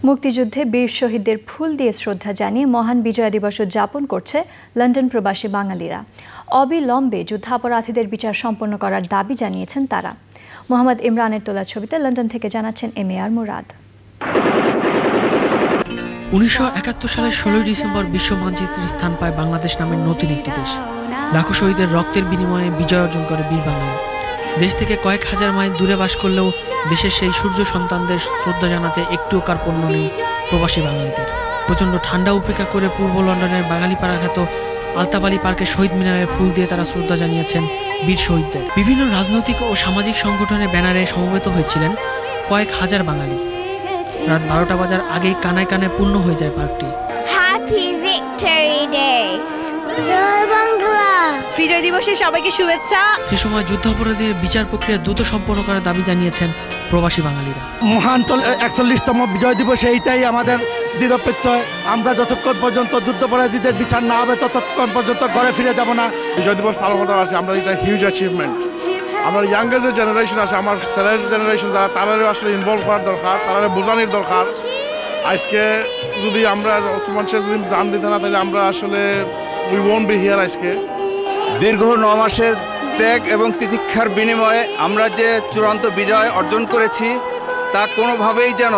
মুক্তিযুদ্ধে বীর শহীদদের ফুল দিয়ে শ্রদ্ধা জানিয়ে মহান বিজয় দিবস উদযাপন করছে লন্ডন প্রবাসী বাঙালিরা। অবিলম্বে যুদ্ধাপরাধীদের বিচার সম্পন্ন করার দাবি জানিয়েছেন তারা। মোহাম্মদ ইমরানের তোলা ছবিতে লন্ডন থেকে জানাচ্ছেন এম.এ.আর. মুরাদ। 1971 সালের 16 ডিসেম্বর বিশ্ব মানচিত্রে স্থান পায় বাংলাদেশ নামের নতুন একটি দেশ। লাখো শহীদের রক্তের বিনিময়ে বিজয় অর্জন করে বীর বাঙালি। দেশ থেকে কয়েক হাজার মাইল দূরে বাস করলেও দেশের সেই সূর্য সন্তানদের শ্রদ্ধা জানাতে একটুও কার্পণ্য নেই প্রবাসী বাঙালিদের। প্রচণ্ড ঠান্ডা উপেক্ষা করে পূর্ব লন্ডনের বাঙালিপাড়া খ্যাত আলতাবালি পার্কে শহীদ মিনারে ফুল দিয়ে তারা শ্রদ্ধা জানিয়েছেন বীর শহীদদের। বিভিন্ন রাজনৈতিক ও সামাজিক সংগঠনের ব্যানারে সমবেত হয়েছিলেন কয়েক হাজার বাঙালি। রাত 12টা বাজার আগেই কানায় কানায় পূর্ণ হয়ে যায় পার্কটি। হ্যাপি ভিক্টরি ডে, জয় বাংলা। বিজয় দিবসে সবাইকে শুভেচ্ছা। সে সময় যুদ্ধাপরাধীদের বিচার প্রক্রিয়া দ্রুত সম্পন্ন করার দাবি জানিয়েছেন প্রবাসী বাঙালিরা। মহান 41তম বিজয় দিবসে এইটাই আমাদের দৃঢ় প্রত্যয়। আমরা যতক্ষণ পর্যন্ত যুদ্ধাপরাধীদের বিচার না হবে ততক্ষণ পর্যন্ত ঘরে ফিরে যাব না। বিজয় দিবস পালন করতে পারছি আমরা, এটা হিউজ অ্যাচিভমেন্ট। আমরা ইয়াঙ্গেস্ট যে জেনারেশন আছে, আমার ছেলের জেনারেশন যারা, তারাও আসলে ইনভলভ করার দরকার, তারা বোঝানোর দরকার। আজকে যদি আমরা মানুষের যদি জান দিতে না, তাহলে আমরা আসলে উই ওয়ন্ট বি হিয়ার। আজকে দীর্ঘ 9 মাসের ত্যাগ এবং তিতিক্ষার বিনিময়ে আমরা যে চূড়ান্ত বিজয় অর্জন করেছি, তা কোনোভাবেই যেন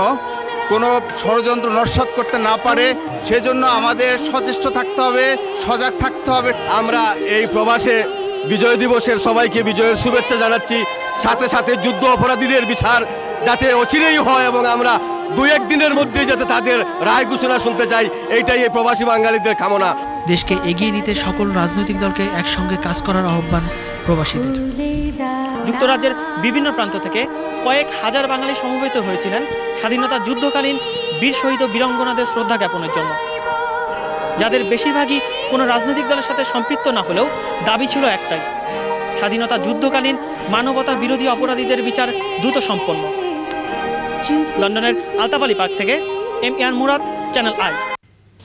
কোনো ষড়যন্ত্র নস্যাৎ করতে না পারে, সেজন্য আমাদের সচেষ্ট থাকতে হবে, সজাগ থাকতে হবে। আমরা এই প্রবাসে বিজয় দিবসের সবাইকে বিজয়ের শুভেচ্ছা জানাচ্ছি। সাথে সাথে যুদ্ধ অপরাধীদের বিচার যাতে অচিরেই হয় এবং আমরা 2-1 দিনের মধ্যে যাতে তাদের রায় ঘোষণা শুনতে চাই, এইটাই এই প্রবাসী বাঙালিদের কামনা। দেশকে এগিয়ে নিতে সকল রাজনৈতিক দলকে একসঙ্গে কাজ করার আহ্বান প্রবাসীদের। যুক্তরাজ্যের বিভিন্ন প্রান্ত থেকে কয়েক হাজার বাঙালি সমবেত হয়েছিলেন স্বাধীনতা যুদ্ধকালীন বীর শহীদ ও বীরাঙ্গনাদের শ্রদ্ধা জ্ঞাপনের জন্য, যাদের বেশিরভাগই কোনো রাজনৈতিক দলের সাথে সম্পৃক্ত না হলেও দাবি ছিল একটাই: স্বাধীনতা যুদ্ধকালীন মানবতা বিরোধী অপরাধীদের বিচার দ্রুত সম্পন্ন। লন্ডনের আলতাবালি পার্ক থেকে এম.এ.আর. Murad, channel I.